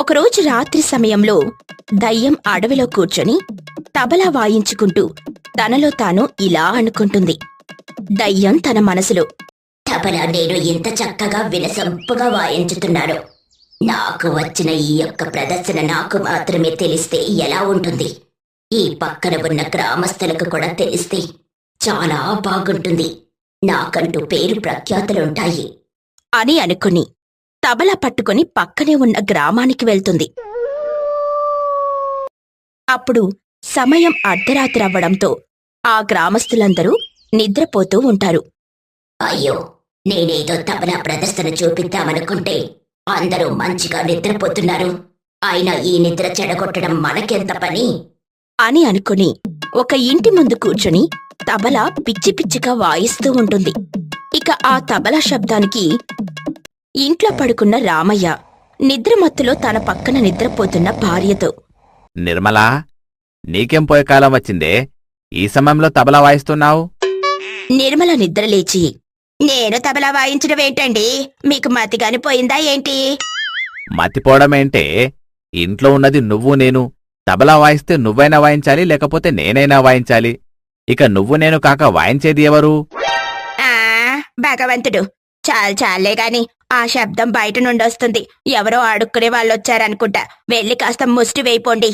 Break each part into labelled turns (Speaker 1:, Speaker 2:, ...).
Speaker 1: ఒకరోజు రాత్రి సమయంలో దయ్యం అడవిలో కూర్చొని తబలా వాయించుకుంటూ తనలో తాను ఇలా అనుకుంటుంది. దయ్యం తన మనసులో,
Speaker 2: తబలా నేను ఇంత చక్కగా వినసొంపుగా వాయించుతున్నాను. నాకు వచ్చిన ఈ యొక్క ప్రదర్శన నాకు మాత్రమే తెలిస్తే ఎలా ఉంటుంది? ఈ పక్కన ఉన్న గ్రామస్తులకు కూడా తెలిస్తే చాలా బాగుంటుంది. నాకంటూ పేరు ప్రఖ్యాతులుంటాయి
Speaker 1: అని అనుకుని తబలా పట్టుకుని పక్కనే ఉన్న గ్రామానికి వెళ్తుంది. అప్పుడు సమయం అర్ధరాత్రి అవ్వడంతో ఆ గ్రామస్తులందరూ నిద్రపోతూ ఉంటారు.
Speaker 2: అయ్యో, నేనేదో తబలా ప్రదర్శన చూపిద్దామనుకుంటే అందరూ మంచిగా నిద్రపోతున్నారు. అయినా ఈ నిద్ర చెడగొట్టడం మనకెంత పని
Speaker 1: అని అనుకుని ఒక ఇంటి ముందు కూర్చుని తబలా పిచ్చి పిచ్చిగా వాయిస్తూ ఉంటుంది. ఇక ఆ తబలా శబ్దానికి ఇంట్లో పడుకున్న రామయ్య నిద్రమత్తులో తన పక్కన నిద్రపోతున్న భార్యతో,
Speaker 3: నిర్మలా, నీకేం పోయే కాలం వచ్చిందే? ఈ సమయంలో తబలా వాయిస్తున్నావు?
Speaker 1: నిర్మల నిద్రలేచి, నేను తబలా వాయించడమేంటండి? మీకు మతిగాని పోయిందా ఏంటి?
Speaker 3: మతిపోవడమేంటే? ఇంట్లో ఉన్నది నువ్వు నేను. తబలా వాయిస్తే నువ్వైనా వాయించాలి, లేకపోతే నేనైనా వాయించాలి. ఇక నువ్వు నేను కాక వాయించేది ఎవరు?
Speaker 1: ఆ భగవంతుడు, చాలే గాని ఆ శబ్దం బయట నుండొస్తుంది. ఎవరో అడుక్కునే వాళ్ళొచ్చారనుకుంటా. వెళ్ళి కాస్త ముష్టి వేయిపోండి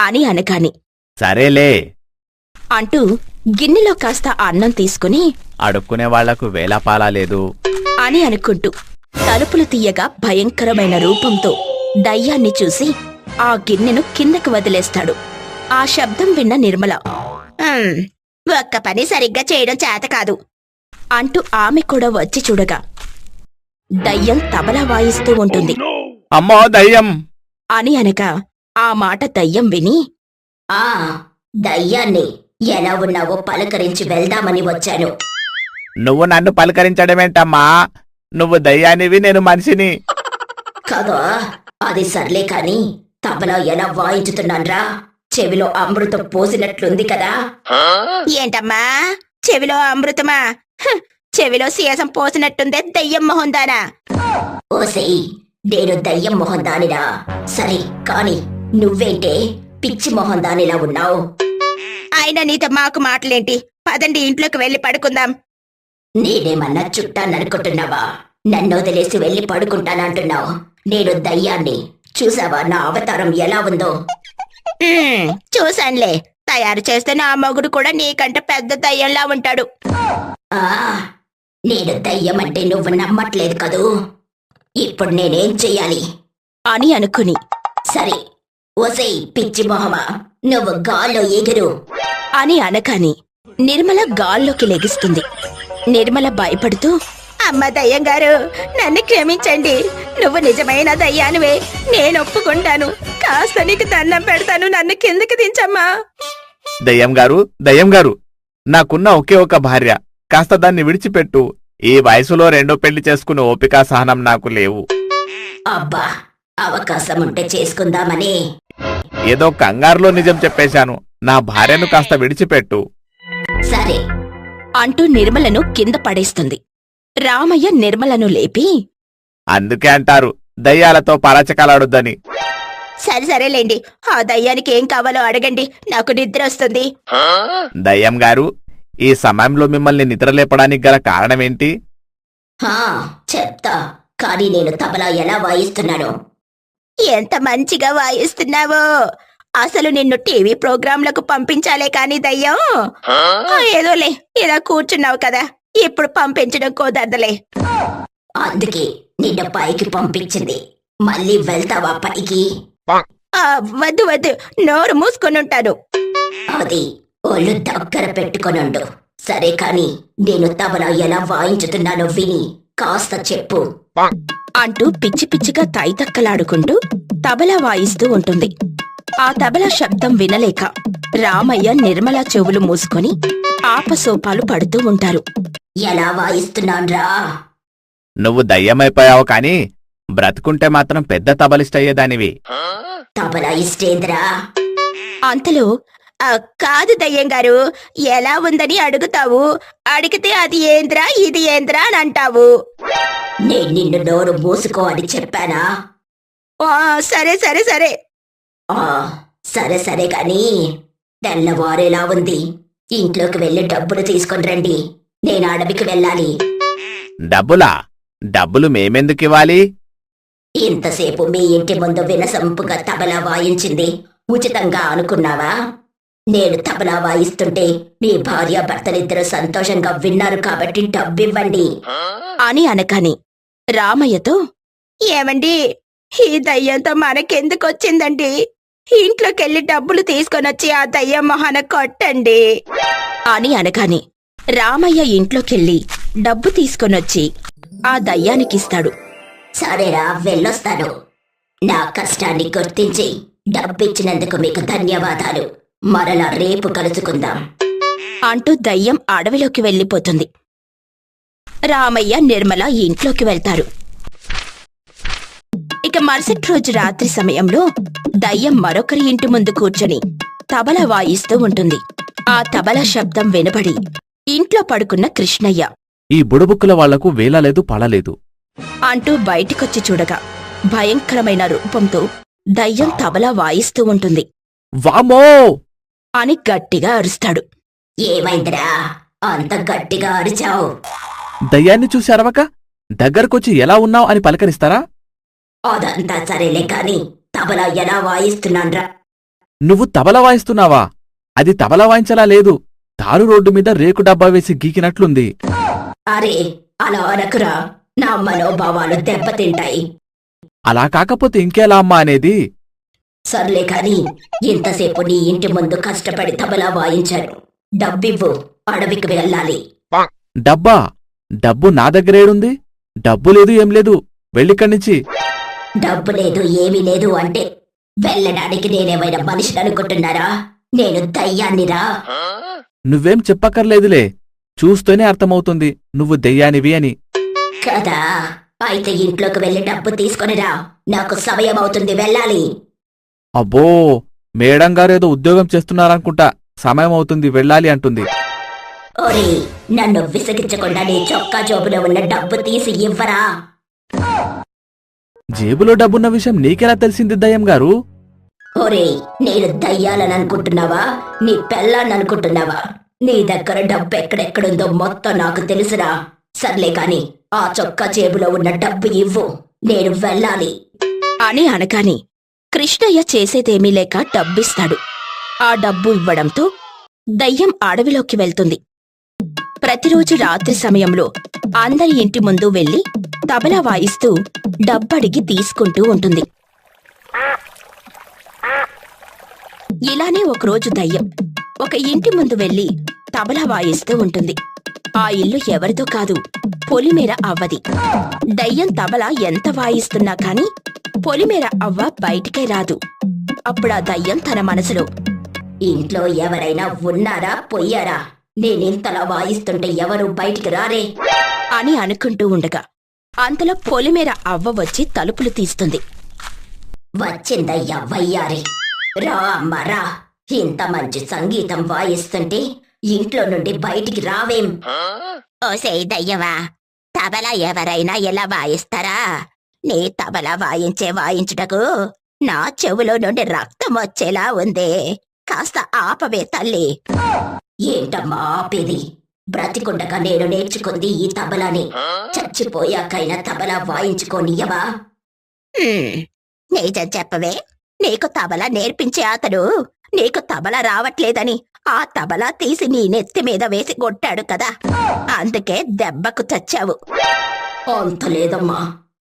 Speaker 1: అని అనగాని,
Speaker 3: సరేలే
Speaker 1: అంటూ గిన్నెలో కాస్త అన్నం తీసుకుని
Speaker 3: అడుక్కునే వాళ్లకు వేలాపాలా లేదు
Speaker 1: అని అనుకుంటూ తలుపులు తీయగా భయంకరమైన రూపంతో దయ్యాన్ని చూసి ఆ గిన్నెను కిందకి వదిలేస్తాడు. ఆ శబ్దం విన్న నిర్మల, ఒక్క పని సరిగ్గా చేయడం చేత కాదు అంటూ ఆమె కూడా వచ్చి చూడగా దయ్యం తబలా వాయిస్తూ ఉంటుంది.
Speaker 3: అమ్మో దయ్యం
Speaker 1: అని అనగా ఆ మాట దయ్యం విని,
Speaker 2: ఆ దయ్యాన్ని ఎలా ఉన్నావో పలకరించి వెళ్దామని వచ్చాను.
Speaker 3: నువ్వు నన్ను పలకరించడమేంటమ్మా? నువ్వు దయ్యానివి, నేను మనిషిని.
Speaker 2: కాగా అది సర్లే కాని తబలా ఎలా వాయించుతున్నాన్రా? చెవిలో అమృతం పోసినట్లుంది కదా.
Speaker 1: ఏంటమ్మా చెవిలో అమృతమా? చెవిలో సీసం పోసినట్టుందే దయ్యం మొహందానా?
Speaker 2: ఓసేయ్, నేను దయ్యం మొహం దానిరా. సరే కాని నువ్వేంటే పిచ్చి మొహం దానిలా ఉన్నావు?
Speaker 1: అయినా నీతో మాకు మాటలేంటి? పదండి ఇంట్లోకి వెళ్ళి పడుకుందాం.
Speaker 2: నేనేమన్నా చుట్టాననుకుంటున్నావా? నన్ను వదిలేసి వెళ్ళి పడుకుంటానంటున్నావు. నేను దయ్యాన్ని. చూసావా నా అవతారం ఎలా ఉందో?
Speaker 1: చూశానులే. తయారు చేస్తే నా మొగుడు కూడా నీకంటే పెద్ద దయ్యంలా ఉంటాడు.
Speaker 2: ఆ నేను దయ్యం అంటే నువ్వు నమ్మట్లేదు కదూ. ఇప్పుడు నేనేం చెయ్యాలి
Speaker 1: అని అనుకుని,
Speaker 2: సరే ఓసేయ్ పిచ్చి మొహమా, నువ్వు గాల్లో ఎగురు
Speaker 1: అని అనగాని నిర్మల గాల్లోకి లెగిస్తుంది. నిర్మల భయపడుతూ, అమ్మ దయ్యం గారు, నన్ను క్షమించండి. నువ్వు నిజమైన దయ్యానివే. నేను ఒప్పుకుంటాను. కాస్త నీకు దండం పెడతాను. నన్ను కిందకి దించమ్మా.
Speaker 3: దయ్యం గారు, నాకున్న ఒకే ఒక భార్య. కాస్త దాన్ని విడిచిపెట్టు. ఈ వయసులో రెండో పెళ్లి చేసుకునే ఓపిక సహనం నాకు లేవు.
Speaker 2: అబ్బా, అవకాశం ఉంటే చేసుకుందామని.
Speaker 3: ఏదో కంగారులో నిజం చెప్పేశాను. నా భార్యను కాస్త విడిచిపెట్టు.
Speaker 2: సరే
Speaker 1: అంటూ నిర్మలను కింద పడేస్తుంది. రామయ్య నిర్మలను లేపి,
Speaker 3: అందుకే అంటారు దయ్యాలతో పరాచకాలాడొద్దని.
Speaker 1: సరేలేండి, ఆ దయ్యానికి ఏం కావాలో అడగండి. నాకు నిద్ర వస్తుంది.
Speaker 3: దయ్యం గారు, ఈ సమయంలో మిమ్మల్ని నిద్రలేపడానికి గల కారణమేంటి?
Speaker 2: హా చెప్తా, కానీ నేను తబలా ఎలా వాయిస్తున్నాను?
Speaker 1: ఎంత మంచిగా వాయిస్తున్నావో! అసలు నిన్ను టీవీ ప్రోగ్రాంలకు పంపించాలే కాని దయ్యం. ఏదోలే, ఇలా కూర్చున్నావు కదా, ఇప్పుడు పంపించడం కుదరదులే.
Speaker 2: అందుకే నిన్ను పైకి పంపించింది. మళ్ళీ వెళ్తావా పైకి?
Speaker 1: వద్దు, నోరు మూసుకొనుంటాను.
Speaker 2: అది ఒళ్ళు దగ్గర పెట్టుకొనుండు. సరే కాని నేను తబలా ఎలా వాయించుతున్నానో విని కాస్త చెప్పు
Speaker 1: అంటూ పిచ్చి పిచ్చిగా తైతక్కలాడుకుంటూ తబలా వాయిస్తూ ఉంటుంది. ఆ తబలా శబ్దం వినలేక రామయ్య నిర్మల చెవులు మూసుకొని ఆపసోపాలు పడుతూ ఉంటారు.
Speaker 2: ఎలా వాయిస్తున్నాన్రా?
Speaker 3: నువ్వు దయ్యమైపోయావు కాని బ్రతుకుంటే మాత్రం పెద్ద తబలిస్టయ్యేదానివి.
Speaker 2: తబలా ఇష్టేంద్రా?
Speaker 1: అంతలో, కాదు దయ్యం గారు, ఎలా ఉందని అడుగుతావు. అడిగితే అది ఏంద్రా ఇది ఏంద్రా అని అంటావు.
Speaker 2: నేను నిన్ను నోరు మూసుకో అని చెప్పానా?
Speaker 1: ఆ, సరే సరే సరే.
Speaker 2: ఆ సరే సరే కాని తెల్లవారేలా ఉంది. ఇంట్లోకి వెళ్ళి డబ్బులు తీసుకొని రండి. నేను అడవికి వెళ్ళాలి.
Speaker 3: డబ్బులా? డబ్బులు మేమెందుకివ్వాలి?
Speaker 2: ఇంతసేపు మీ ఇంటి ముందు వినసంపుగా తబలా వాయించింది ఉచితంగా అనుకున్నావా? నేను తబలా వాయిస్తుంటే మీ భార్యాభర్తలిద్దరూ సంతోషంగా విన్నారు కాబట్టి డబ్బివ్వండి
Speaker 1: అని అనగాని రామయ్యతో, ఏమండి, ఈ దయ్యంతో మనకెందుకొచ్చిందండి? ఇంట్లోకెళ్ళి డబ్బులు తీసుకొనొచ్చి ఆ దయ్యం మొహాన కొట్టండి అని అనగాని రామయ్య ఇంట్లోకెళ్ళి డబ్బు తీసుకొనొచ్చి ఆ దయ్యానికిస్తాడు.
Speaker 2: సరేరా, వెళ్ళొస్తాను. నా కష్టాన్ని గుర్తించి డబ్బిచ్చినందుకు మీకు ధన్యవాదాలు. మరలా రేపు కలుసుకుందాం
Speaker 1: అంటూ దయ్యం అడవిలోకి వెళ్ళిపోతుంది. రామయ్య, నిర్మల ఇంట్లోకి వెళ్తారు. ఇక మరుసటి రోజు రాత్రి సమయంలో దయ్యం మరొకరి ఇంటి ముందు కూర్చొని తబలా వాయిస్తూ ఉంటుంది. ఆ తబలా శబ్దం వినబడి ఇంట్లో పడుకున్న కృష్ణయ్య
Speaker 3: ఈ బుడబుక్కుల వాళ్లకు వేలాలేదు పడలేదు
Speaker 1: అంటూ బయటికొచ్చి చూడగా భయంకరమైన రూపంతో దయ్యం తబలా వాయిస్తూ ఉంటుంది.
Speaker 3: వామ్మో!
Speaker 1: అని గట్టిగా అరుస్తాడు.
Speaker 2: ఏమైందిరా అంత గట్టిగా అరిచావు?
Speaker 3: దయ్యాన్ని చూసి అరవక దగ్గరకొచ్చి ఎలా ఉన్నావ్ అని పలకరిస్తారా?
Speaker 2: అదంతా సరేలే కాని తబలా ఎలా వాయిస్తున్నాన్రా?
Speaker 3: నువ్వు తబలా వాయిస్తున్నావా? అది తబలా వాయించలా లేదు, తారు రోడ్డు మీద రేకు డబ్బా వేసి గీకినట్లుంది.
Speaker 2: అరే అలా అనకురా, నా మనోభావాలు దెబ్బతింటాయి.
Speaker 3: అలా కాకపోతే ఇంకెలా అమ్మా అనేది?
Speaker 2: సర్లే కాని ఇంతసేపు నీ ఇంటి ముందు కష్టపడి తబలా వాయించాను. డబ్బివ్వు, అడవికి వెళ్ళాలి.
Speaker 3: డబ్బా? డబ్బు నా దగ్గరేడుంది? డబ్బు లేదు, ఏం లేదు. వెళ్ళిక్కడ్నించి.
Speaker 2: డబ్బు లేదు, ఏమీ లేదు అంటే వెళ్ళడానికి నేనేమైనా మనిషిని అనుకుంటున్నారా? నేను దయ్యాన్నిరా.
Speaker 3: నువ్వేం చెప్పక్కర్లేదులే, చూస్తేనే అర్థమవుతుంది నువ్వు దెయ్యానివి అని.
Speaker 2: కదా, అయితే ఇంట్లోకి వెళ్ళి డబ్బు తీసుకొనిరా. నాకు సమయం అవుతుంది, వెళ్ళాలి.
Speaker 3: అబ్బో, మేడం గారేదో ఉద్యోగం చేస్తున్నారనుకుంటా. సమయం అవుతుంది, వెళ్ళాలి అంటుంది.
Speaker 2: ఓరే, నన్ను విసిగించకుండా నీ చొక్కా జోబులో ఉన్న డబ్బు తీసి ఇవ్వరా.
Speaker 3: జేబులో డబ్బున్న విషయం నీకెలా తెలిసింది దయ్యం గారు?
Speaker 2: ఓరే, నేను దయ్యాలని అనుకుంటున్నావా? నీ పెళ్ళాన్ని అనుకుంటున్నావా? నీ దగ్గర డబ్బు ఎక్కడెక్కడుందో మొత్తం నాకు తెలుసురా. సర్లే కాని ఆ చొక్కా జేబులో ఉన్న డబ్బు ఇవ్వు, నేను వెళ్ళాలి
Speaker 1: అని అనగాని కృష్ణయ్య చేసేదేమీ లేక డబ్బిస్తాడు. ఆ డబ్బు ఇవ్వడంతో దయ్యం అడవిలోకి వెళ్తుంది. ప్రతిరోజు రాత్రి సమయంలో అందరి ఇంటి ముందు వెళ్లి తబలా వాయిస్తూ డబ్బడిగి తీసుకుంటూ ఉంటుంది. ఇలానే ఒకరోజు దయ్యం ఒక ఇంటి ముందు వెళ్లి తబలా వాయిస్తూ ఉంటుంది. ఆ ఇల్లు ఎవరిదో కాదు, పొలిమేర అవ్వది. దయ్యం తబలా ఎంత వాయిస్తున్నా కాని పొలిమేర అవ్వ బయటికే రాదు. అప్పుడా దయ్యం తన మనసులో,
Speaker 2: ఇంట్లో ఎవరైనా ఉన్నారా పొయ్యారా? నేనింతలా వాయిస్తుంటే ఎవరు బయటికి రారే
Speaker 1: అని అనుకుంటూ ఉండగా అంతలో పొలిమేర అవ్వ వచ్చి తలుపులు తీస్తుంది.
Speaker 2: వచ్చిందయ్యా వయ్యారి, రా అమ్మా రా. ఇంత మంచి సంగీతం వాయిస్తుంటే ఇంట్లో నుండి బయటికి రావేం? ఓసే దయ్యవా, తబలా ఎవరైనా ఎలా వాయిస్తారా? నీ తబలా వాయించుటకు నా చెవులో నుండి రక్తం వచ్చేలా ఉంది. కాస్త ఆపవే తల్లి. ఏంటమ్మా ఆపేది? బ్రతికుండగా నేను నేర్చుకుంది ఈ తబలాని. చచ్చిపోయాకైనా తబలా వాయించుకోనియవా? నిజం చెప్పవే, నీకు తబలా నేర్పించే అతడు నీకు తబలా రావట్లేదని ఆ తబలా తీసి నీ నెత్తి మీద వేసి కొట్టాడు కదా, అందుకే దెబ్బకు చచ్చావు. అంత లేదమ్మా,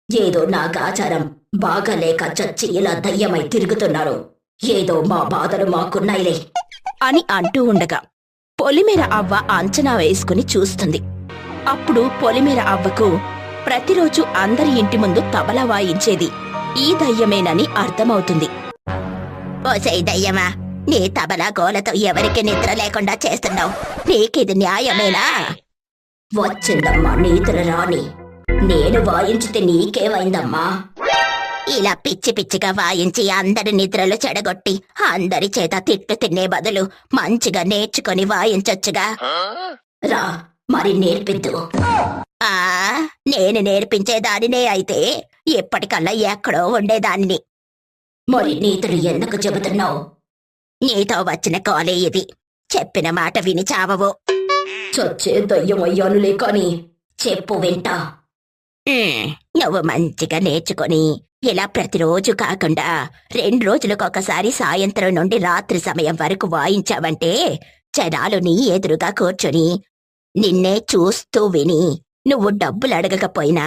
Speaker 2: ఏదో నాగాచారం బాగాలేక చచ్చి ఇలా దయ్యమై తిరుగుతున్నారు. ఏదో మా బాధలు మాకున్నాయిలే
Speaker 1: అని అంటూ ఉండగా పొలిమేర అవ్వ అంచనా వేసుకుని చూస్తుంది. అప్పుడు పొలిమేర అవ్వకు ప్రతిరోజు అందరి ఇంటి ముందు తబలా వాయించేది ఈ దయ్యమేనని అర్థమవుతుంది. ఓసై దయ్యమా, నీ తబలా గోలతో ఎవరికి నిద్ర లేకుండా చేస్తున్నావు. నీకిది న్యాయమేనా?
Speaker 2: వచ్చిందమ్మా నీతుల రాణి. నేను వాయించితే నీకేమైందమ్మా?
Speaker 1: ఇలా పిచ్చి పిచ్చిగా వాయించి అందరి నిద్రలు చెడగొట్టి అందరి చేత తిట్లు తినే బదులు మంచిగా నేర్చుకొని వాయించొచ్చుగా.
Speaker 2: రా మరి నేర్పిద్దు.
Speaker 1: ఆ నేను నేర్పించేదానినే అయితే ఎప్పటికల్లా ఎక్కడో ఉండేదాన్ని.
Speaker 2: మరి నీతులు ఎందుకు చెబుతున్నావు?
Speaker 1: నీతో వచ్చిన కాలే ఇది. చెప్పిన మాట విని చావవు.
Speaker 2: చచ్చే దయ్యం అయ్యానులే కాని చెప్పు వింటా.
Speaker 1: నువ్వు మంచిగా నేర్చుకొని ఇలా ప్రతిరోజు కాకుండా 2 రోజులకొకసారి సాయంత్రం నుండి రాత్రి సమయం వరకు వాయించావంటే జనాలు నీ ఎదురుగా కూర్చొని నిన్నే చూస్తూ విని నువ్వు డబ్బులు అడగకపోయినా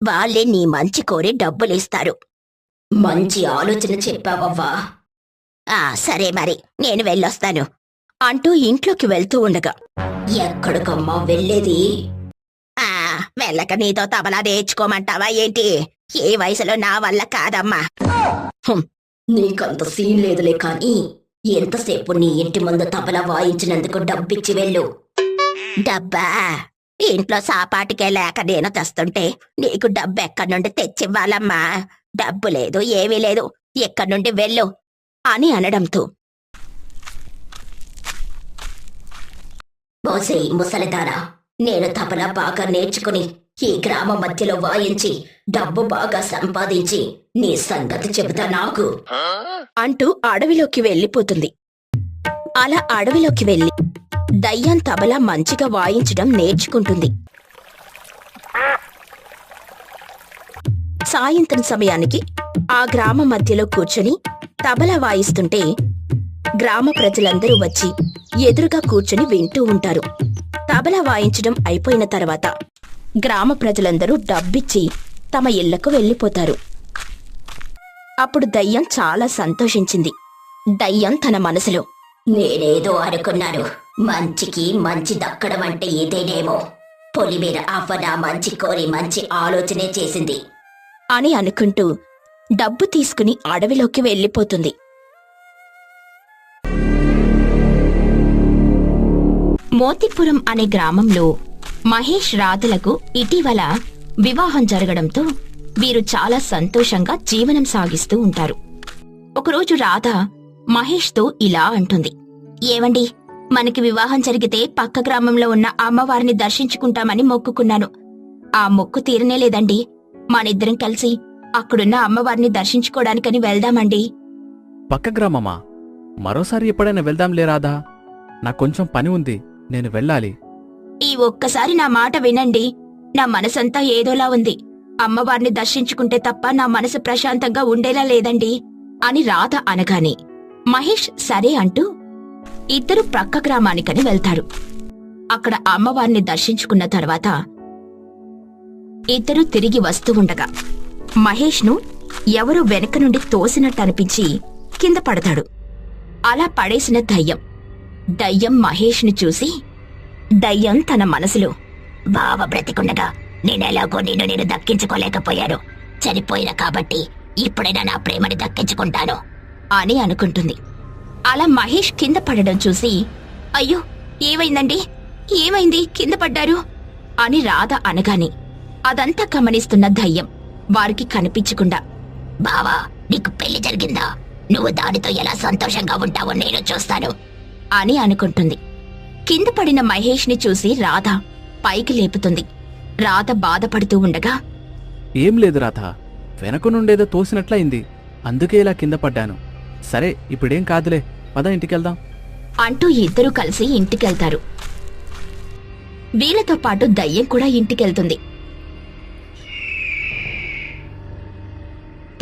Speaker 1: వాళ్ళే నీ మంచి కోరి డబ్బులిస్తారు.
Speaker 2: మంచి ఆలోచన చెప్పావవ్వా.
Speaker 1: సరే మరి నేను వెళ్ళొస్తాను అంటూ ఇంట్లోకి వెళ్తూ ఉండగా,
Speaker 2: ఎక్కడికమ్మా వెళ్ళేది?
Speaker 1: వెళ్ళక నీతో తబలా నేర్చుకోమంటావా ఏంటి? ఏ వయసులో నా వల్ల కాదమ్మా.
Speaker 2: నీకంత సీన్ లేదులే కాని ఎంతసేపు నీ ఇంటి ముందు తబలా వాయించినందుకు డబ్బిచ్చి వెళ్ళు.
Speaker 1: డబ్బా? ఇంట్లో సాపాటికే లేక నేను తెస్తుంటే నీకు డబ్బు ఎక్కడి నుండి తెచ్చివ్వాలమ్మా? డబ్బు లేదు, ఏమీ లేదు, ఎక్కడి నుండి వెళ్ళు అని అనడంతో,
Speaker 2: బోసే ముసలిదారా, నేను తబలా బాగా నేర్చుకుని ఈ గ్రామ మధ్యలో వాయించి డబ్బు బాగా సంపాదించి నీ సంగతి చెబుతా నాకు
Speaker 1: అంటూ అడవిలోకి వెళ్ళిపోతుంది. అలా అడవిలోకి వెళ్ళి దయ్యం తబలా మంచిగా వాయించడం నేర్చుకుంటుంది. సాయంత్రం సమయానికి ఆ గ్రామ మధ్యలో కూర్చొని తబలా వాయిస్తుంటే గ్రామ ప్రజలందరూ వచ్చి ఎదురుగా కూర్చొని వింటూ ఉంటారు. తబలా వాయించడం అయిపోయిన తర్వాత గ్రామ ప్రజలందరూ డబ్బిచ్చి తమ ఇళ్లకు వెళ్ళిపోతారు. అప్పుడు దయ్యం చాలా సంతోషించింది. దయ్యం తన మనసులో,
Speaker 2: నేనేదో అనుకున్నాను, మంచికి మంచి దక్కడం అంటే ఇదేనేమో. పొలిమేర అవ్వ నా మంచి కోరి మంచి ఆలోచనే చేసింది
Speaker 1: అని అనుకుంటూ డబ్బు తీసుకుని అడవిలోకి వెళ్ళిపోతుంది. మోతిపురం అనే గ్రామంలో మహేష్ రాధలకు ఇటీవల వివాహం జరగడంతో వీరు చాలా సంతోషంగా జీవనం సాగిస్తూ ఉంటారు. ఒకరోజు రాధ మహేష్తో ఇలా అంటుంది, ఏవండి, మనకి వివాహం జరిగితే పక్క గ్రామంలో ఉన్న అమ్మవారిని దర్శించుకుంటామని మొక్కుకున్నాను. ఆ మొక్కు తీరనే లేదండి. మనిద్దరం కలిసి అక్కడున్న అమ్మవారిని దర్శించుకోవడానికని వెళ్దామండి.
Speaker 4: పక్క గ్రామమా? మరోసారి ఎప్పుడైనా వెళ్దాంలే రాధా. నాకొంచెం పని ఉంది, నేను వెళ్ళాలి.
Speaker 1: ఈ ఒక్కసారి నా మాట వినండి. నా మనసంతా ఏదోలా ఉంది. అమ్మవారిని దర్శించుకుంటే తప్ప నా మనసు ప్రశాంతంగా ఉండేలా లేదండి అని రాధ అనగానే మహేష్ సరే అంటూ ఇద్దరు ప్రక్క గ్రామానికని వెళ్తారు. అక్కడ అమ్మవారిని దర్శించుకున్న తర్వాత ఇద్దరూ తిరిగి వస్తూ ఉండగా మహేష్ను ఎవరో వెనక నుండి తోసినట్టు అనిపించి కింద పడతాడు. అలా పడేసిన దయ్యం మహేష్ను చూసి, దయ్యం తన మనసులో,
Speaker 2: బావ బ్రతికుండగా నేనెలాగో నేను దక్కించుకోలేకపోయాను. చనిపోయిన కాబట్టి ఇప్పుడైనా నా ప్రేమని దక్కించుకుంటాను
Speaker 1: అని అనుకుంటుంది. అలా మహేష్ కింద పడడం చూసి, అయ్యో ఏమైందండి, ఏమైంది, కింద పడ్డారు అని రాధ అనగానే అదంతా గమనిస్తున్న దయ్యం వారికి కనిపించకుండా,
Speaker 2: బావా, నీకు పెళ్లి జరిగిందా? నువ్వు దానితో ఎలా సంతోషంగా ఉంటావో నేను చూస్తాను
Speaker 1: అని అనుకుంటుంది. కింద పడిన మహేష్ని చూసి రాధ పైకి లేపుతుంది. రాధ బాధపడుతూ ఉండగా,
Speaker 4: ఏం లేదు రాధా, వెనక నుండేదో తోసినట్లయింది, అందుకే ఇలా కింద పడ్డాను. సరే, ఇప్పుడేం కాదులే, పద ఇంటికెళ్దాం
Speaker 1: అంటూ ఇద్దరూ కలిసి ఇంటికెళ్తారు. వీళ్ళతో పాటు దయ్యం కూడా ఇంటికెళ్తుంది.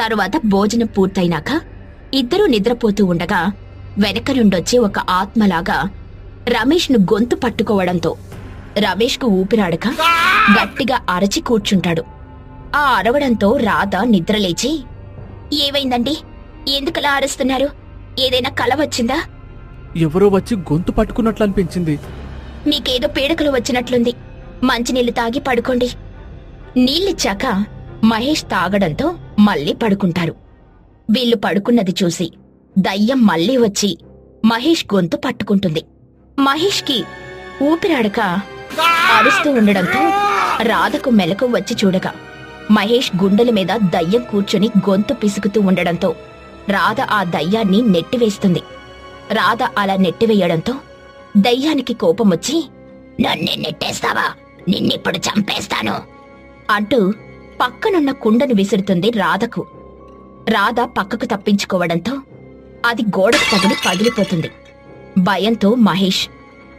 Speaker 1: తరువాత భోజనం పూర్తయినాక ఇద్దరూ నిద్రపోతూ ఉండగా వెనక నుండొచ్చి ఒక ఆత్మలాగా రమేష్ను గొంతు పట్టుకోవడంతో రమేష్కు ఊపిరాడక గట్టిగా అరచి కూర్చుంటాడు. ఆ అరవడంతో రాధ నిద్రలేచి, ఏవైందండి, ఎందుకలా అరుస్తున్నారు? ఏదైనా కల వచ్చిందా?
Speaker 4: ఎవరో వచ్చి గొంతు పట్టుకున్నట్లు అనిపించింది.
Speaker 1: మీకేదో పీడకలు వచ్చినట్లుంది. మంచినీళ్లు తాగి పడుకోండి. నీళ్ళిచ్చాక మహేష్ తాగడంతో మళ్ళీ పడుకుంటారు. వీళ్ళు పడుకున్నది చూసి దయ్యం మళ్ళీ వచ్చి మహేష్ గొంతు పట్టుకుంటుంది. మహేష్కి ఊపిరాడక అరుస్తూ ఉండడంతో రాధకు మెలకు వచ్చి చూడగా మహేష్ గుండెల మీద దయ్యం కూర్చుని గొంతు పిసుకుతూ ఉండడంతో రాధ ఆ దయ్యాన్ని నెట్టివేస్తుంది. రాధ అలా నెట్టివేయడంతో దయ్యానికి కోపమొచ్చి,
Speaker 2: నన్నే నెట్టేస్తావా? నిన్నిప్పుడు చంపేస్తాను
Speaker 1: అంటూ పక్కనున్న కుండను విసురుతుంది రాధకు. రాధ పక్కకు తప్పించుకోవడంతో అది గోడకు తగిలి పగిలిపోతుంది. భయంతో మహేష్,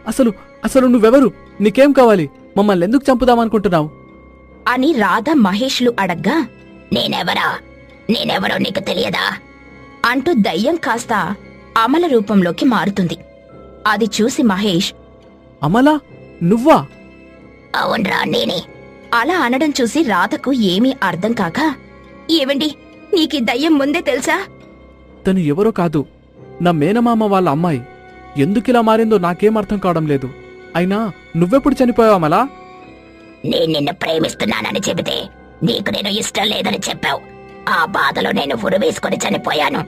Speaker 4: అసలు అసలు నువ్వెవరు? నీకేం కావాలి? మమ్మల్ని ఎందుకు చంపుదామనుకుంటున్నావు?
Speaker 1: అని రాధ మహేష్లు అడగ్గా,
Speaker 2: నేనెవరో నీకు తెలియదా
Speaker 1: అంటూ దయ్యం కాస్త అమల రూపంలోకి మారుతుంది. అది చూసి మహేష్,
Speaker 4: అమలా, నువ్వా?
Speaker 2: అవునరా నేనే.
Speaker 1: అలా అనడం చూసి రాధకు ఏమీ అర్థం కాక, ఏవండి, నీకీ దయ్యం ముందే తెలుసా?
Speaker 4: తను ఎవరో కాదు, నా మేనమామ వాళ్ళ అమ్మాయి. ఎందుకిలా మారిందో నాకేం అర్థం కావడం లేదు. అయినా నువ్వెప్పుడు చనిపోయావు అమలా?
Speaker 2: నేను నిన్ను ప్రేమిస్తున్నానని చెబితే నీకు నేను ఇష్టం లేదని చెప్పావు. ఆ బాధలో నేను ఉరివేసుకుని చనిపోయాను.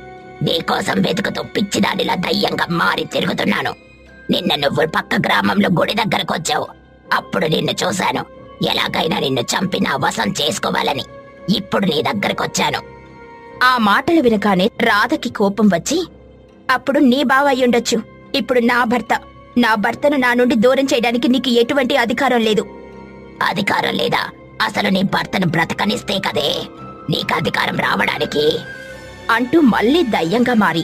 Speaker 2: నీకోసం వెతుకుతూ పిచ్చిదానిలా దయ్యంగా మారి తిరుగుతున్నాను. నిన్న నువ్వు పక్క గ్రామంలో గుడి దగ్గరకొచ్చావు. అప్పుడు నిన్ను చూశాను. ఎలాగైనా నిన్ను చంపి నా వశం చేసుకోవాలని ఇప్పుడు నీ దగ్గరకొచ్చాను.
Speaker 1: ఆ మాటలు వినగానే రాధకి కోపం వచ్చి, అప్పుడు నీ బావ అయ్యుండొచ్చు, ఇప్పుడు నా భర్తను నా నుండి దూరం చేయడానికి నీకు ఎటువంటి అధికారం లేదు.
Speaker 2: అధికారం లేదా? అసలు నీ భర్తను బ్రతకనిస్తే కదే నీకు అధికారం రావడానికి
Speaker 1: అంటూ మళ్లీ దయ్యంగా మారి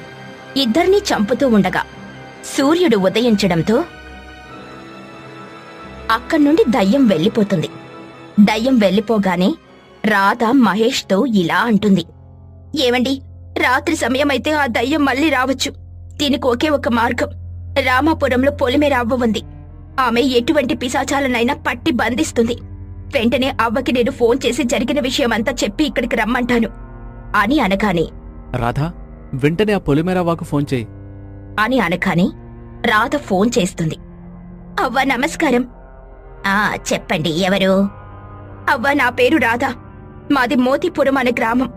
Speaker 1: ఇద్దరినీ చంపుతూ ఉండగా సూర్యుడు ఉదయించడంతో అక్కడ్నుండి దయ్యం వెళ్ళిపోతుంది. దయ్యం వెళ్ళిపోగానే రాధ మహేష్తో ఇలా అంటుంది, ఏవండి, రాత్రి సమయమైతే ఆ దయ్యం మళ్ళీ రావచ్చు. దీనికి ఒకే ఒక మార్గం. రామాపురంలో పొలిమేర అవ్వ ఉంది. ఆమె ఎటువంటి పిశాచాలనైనా పట్టి బంధిస్తుంది. వెంటనే అవ్వకి నేను ఫోన్ చేసి జరిగిన విషయమంతా చెప్పి ఇక్కడికి రమ్మంటాను అని అనగానే,
Speaker 4: రాధా, వెంటనే ఆ పొలిమేరవ్వకు ఫోన్ చేయి
Speaker 1: అని అనగానే రాధ ఫోన్ చేస్తుంది. అవ్వ నమస్కారం.
Speaker 2: చెప్పండి, ఎవరు?
Speaker 1: అవ్వ, నా పేరు రాధ. మాది మోతీపురం అనే గ్రామం.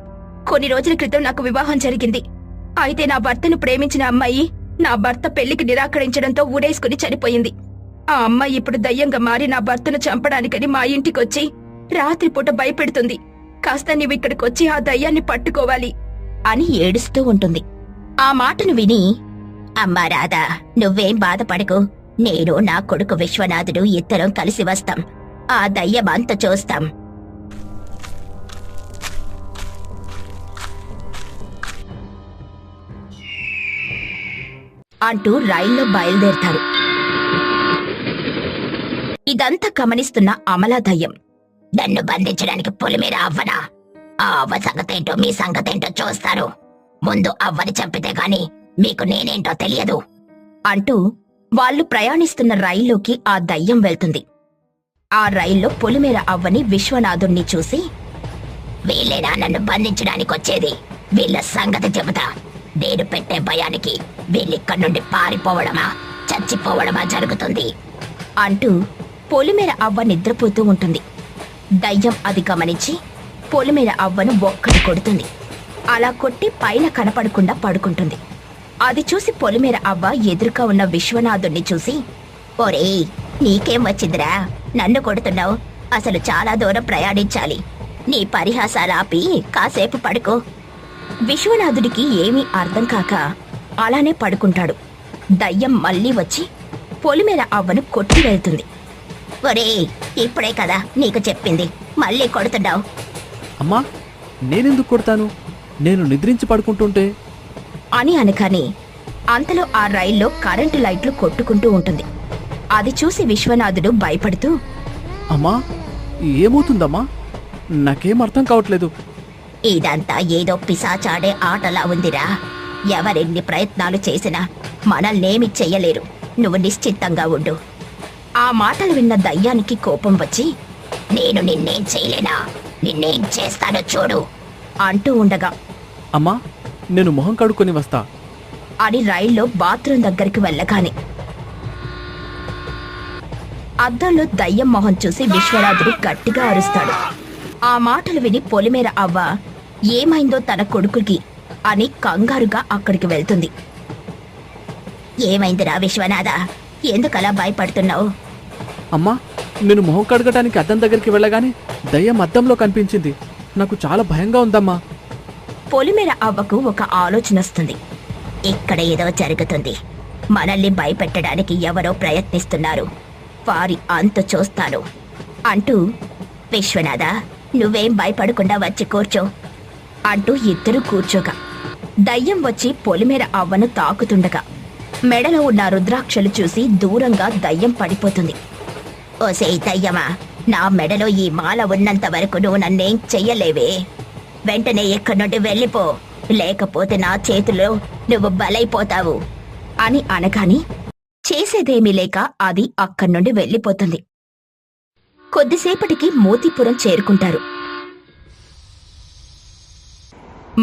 Speaker 1: కొన్ని రోజుల క్రితం నాకు వివాహం జరిగింది. అయితే నా భర్తను ప్రేమించిన అమ్మాయి నా భర్త పెళ్లికి నిరాకరించడంతో ఊరేసుకుని చనిపోయింది. ఆ అమ్మాయి ఇప్పుడు దయ్యంగా మారి నా భర్తను చంపడానికని మా ఇంటికొచ్చి రాత్రిపూట భయపెడుతుంది. కాస్త నీవిక్కడికొచ్చి ఆ దయ్యాన్ని పట్టుకోవాలి అని ఏడుస్తూ ఉంటుంది. ఆ మాటను విని,
Speaker 2: అమ్మా రాధా, నువ్వేం బాధపడకు. నేను నా కొడుకు విశ్వనాథుడు ఇద్దరం కలిసి వస్తాం. ఆ దయ్యమంత చూస్తాం.
Speaker 1: అంటూ రైల్లో బయలుదేరతారు. ఇదంతా గమనిస్తున్న అమలా దయ్యం,
Speaker 2: నన్ను బంధించడానికి పొలిమేర అవ్వనా? ఆ అవ్వ సంగతేంటో మీ సంగతేంటో చూస్తాను. ముందు అవ్వని చంపితే గాని మీకు నేనేంటో తెలియదు
Speaker 1: అంటూ వాళ్ళు ప్రయాణిస్తున్న రైల్లోకి ఆ దయ్యం వెళ్తుంది. ఆ రైల్లో పొలిమేర అవ్వని విశ్వనాథుణ్ణి చూసి,
Speaker 2: వీళ్ళేనా నన్ను బంధించడానికొచ్చేది? వీళ్ళ సంగతి చెబుతా. నేను పెట్టే భయానికి వీళ్ళిక్కడి నుండి పారిపోవడమా చచ్చిపోవడమా జరుగుతుంది
Speaker 1: అంటూ పొలిమేర అవ్వ నిద్రపోతూ ఉంటుంది. దయ్యం అది గమనించి పొలిమేర అవ్వను ఒక్కటి కొడుతుంది. అలా కొట్టి పైన కనపడకుండా పడుకుంటుంది. అది చూసి పొలిమేర అవ్వ ఎదురుగా ఉన్న విశ్వనాథుణ్ణి చూసి,
Speaker 2: ఒరేయ్, నీకేం వచ్చిందిరా? నన్ను కొడుతున్నావు? అసలు చాలా దూరం ప్రయాణించాలి. నీ పరిహాసాలాపి కాసేపు పడుకో.
Speaker 1: విశ్వనాథుడికి ఏమీ అర్థం కాక అలానే పడుకుంటాడు. దయ్యం మళ్ళీ వచ్చి పొలిమేర అవ్వను కొట్టి వెళ్తుంది.
Speaker 2: ఒరేయ్, ఇప్పుడే కదా నీకు చెప్పింది, మళ్ళీ కొడుతున్నావు.
Speaker 4: అమ్మా, నేనెందుకు కొడతాను? నేను నిద్రించి పడుకుంటుంటే
Speaker 1: అని అనగానే అంతలో ఆ రైల్లో కరెంటు లైట్లు కొట్టుకుంటూ ఉంటుంది. అది చూసి విశ్వనాథుడు భయపడుతూ,
Speaker 4: అమ్మా, ఏమవుతుందమ్మా? నాకేం అర్థం కావట్లేదు.
Speaker 2: ఇదంతా ఏదో పిశాచాడే ఆటలా ఉందిరా. ఎవరెన్ని ప్రయత్నాలు చేసినా మనల్నేమి చెయ్యలేరు. నువ్వు నిశ్చిత్తంగా ఉండు.
Speaker 1: ఆ మాటలు విన్న దయ్యానికి కోపం వచ్చి,
Speaker 2: నేను నిన్నేం చేయలేనా? నిన్నేం చేస్తానో చూడు
Speaker 1: అంటూ ఉండగా,
Speaker 4: అమ్మా, నేను మొహం కడుక్కొని వస్తా
Speaker 1: అని రైల్లో బాత్రూం దగ్గరికి వెళ్ళగానే అద్దంలో దయ్యం మొహం చూసి విశ్వనాథుడు గట్టిగా అరుస్తాడు. ఆ మాటలు విని పొలిమేర అవ్వ ఏమైందో తన కొడుకుకి అని కంగారుగా అక్కడికి వెళ్తుంది.
Speaker 2: ఏమైందిరా విశ్వనాథ? ఎందుకలా భయపడుతున్నావు?
Speaker 4: అమ్మా, నేను మొహం కడగటానికి అద్దం దగ్గరికి వెళ్ళగానే దయ్యం అద్దంలో కనిపించింది. నాకు చాలా భయంగా ఉందమ్మా.
Speaker 1: పొలిమేర అవ్వకు ఒక ఆలోచన వస్తుంది.
Speaker 2: ఇక్కడ ఏదో జరుగుతుంది. మనల్ని భయపెట్టడానికి ఎవరో ప్రయత్నిస్తున్నారు. వారి అంతు చూస్తాను అంటూ, విశ్వనాథ,
Speaker 1: నువ్వేం భయపడకుండా వచ్చి కూర్చో అంటూ ఇద్దరు కూర్చోగా దయ్యం వచ్చి పొలిమేర అవ్వను తాకుతుండగా మెడలో ఉన్న రుద్రాక్షలు చూసి దూరంగా దయ్యం పడిపోతుంది.
Speaker 2: ఓసే దయ్యమా, నా మెడలో ఈ మాల ఉన్నంత వరకు నువ్వు నన్నేం చెయ్యలేవే. వెంటనే ఇక్కడి నుండి వెళ్ళిపో, లేకపోతే నా చేతిలో నువ్వు బలైపోతావు
Speaker 1: అని అనగాని చేసేదేమీ లేక అది అక్కడి నుండి వెళ్ళిపోతుంది. కొద్దిసేపటికి మోతీపురం చేరుకుంటారు.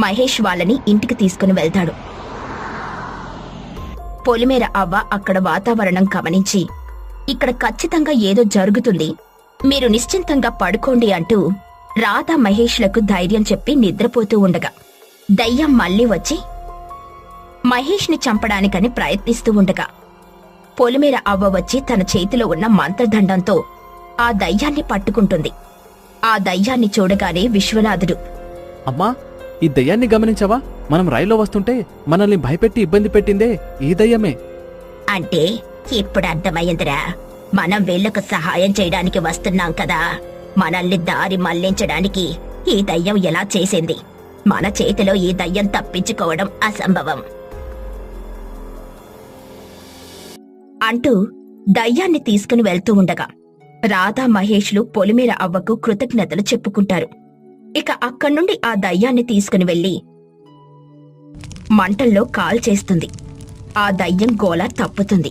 Speaker 1: మహేష్ వాళ్ళని ఇంటికి తీసుకుని వెళ్తాడు. పొలిమేర అవ్వ అక్కడ వాతావరణం గమనించి ఇక్కడ ఖచ్చితంగా ఏదో జరుగుతుంది, మీరు నిశ్చింతంగా పడుకోండి అంటూ రాధా మహేష్లకు ధైర్యం చెప్పి నిద్రపోతూ ఉండగా దయ్యం మళ్ళీ వచ్చి మహేష్ని చంపడానికని ప్రయత్నిస్తూ ఉండగా పొలిమేర అవ్వ వచ్చి తన చేతిలో ఉన్న మంత్రదండంతో ఆ దయ్యాన్ని పట్టుకుంటుంది. ఆ దయ్యాన్ని చూడగానే విశ్వనాథుడు,
Speaker 4: అమ్మా, ఈ దయ్యాన్ని గమనించావా? మనం రైల్లో వస్తుంటే మనల్ని భయపెట్టి ఇబ్బంది పెట్టిందే ఈ దయ్యమే.
Speaker 2: అంటే ఇప్పుడు అర్థమైందిరా, మనం వీళ్లకు సహాయం చేయడానికి వస్తున్నాం కదా, మనల్ని దారి మళ్లించడానికి ఈ దయ్యం ఎలా చేసింది. మన చేతిలో ఈ దయ్యం తప్పించుకోవడం అసంభవం
Speaker 1: అంటూ దయ్యాన్ని తీసుకుని వెళ్తూ ఉండగా రాధా మహేష్లు పొలిమేర అవ్వకు కృతజ్ఞతలు చెప్పుకుంటారు. ఇక అక్కడ్నుండి ఆ దయ్యాన్ని తీసుకుని వెళ్లి మంటల్లో కాల్చేస్తుంది. ఆ దయ్యం గోల తప్పుతుంది.